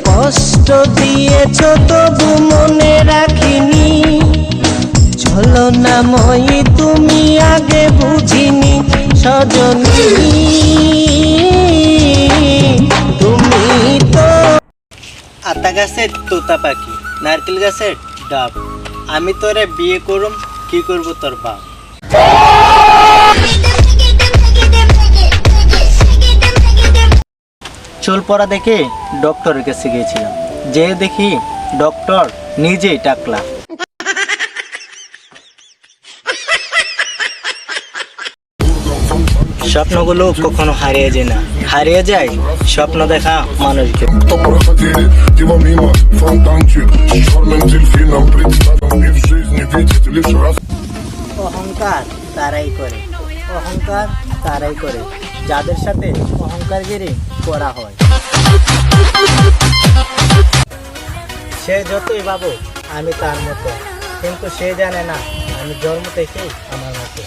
কষ্ট দিয়েছ তবু মনে রাখিনি, ছলনাময়ী তুমি আগে বুঝিনি সজনী, তুমি তো আতা গাছের তোতা পাখি, নারকেল গাছের ডাব, আমি তোরে বিয়ে করুম, কি করব তোর বাপ। চুল পড়া দেখে ডক্টরের কাছে গিয়েছিলাম, যে দেখি ডক্টর নিজেই টাকলা। স্বপ্নগুলো কখনো হারিয়ে যায় না, হারিয়ে যায় স্বপ্ন দেখা মানুষকে। অহংকার তারাই করে, অহংকার তারাই করে যাদের সাথে অহংকারগিরি করা হয়। সে যতই ভাবুক আমি তার মতো, কিন্তু সে জানে না আমি জন্ম থেকেই আমার মতো।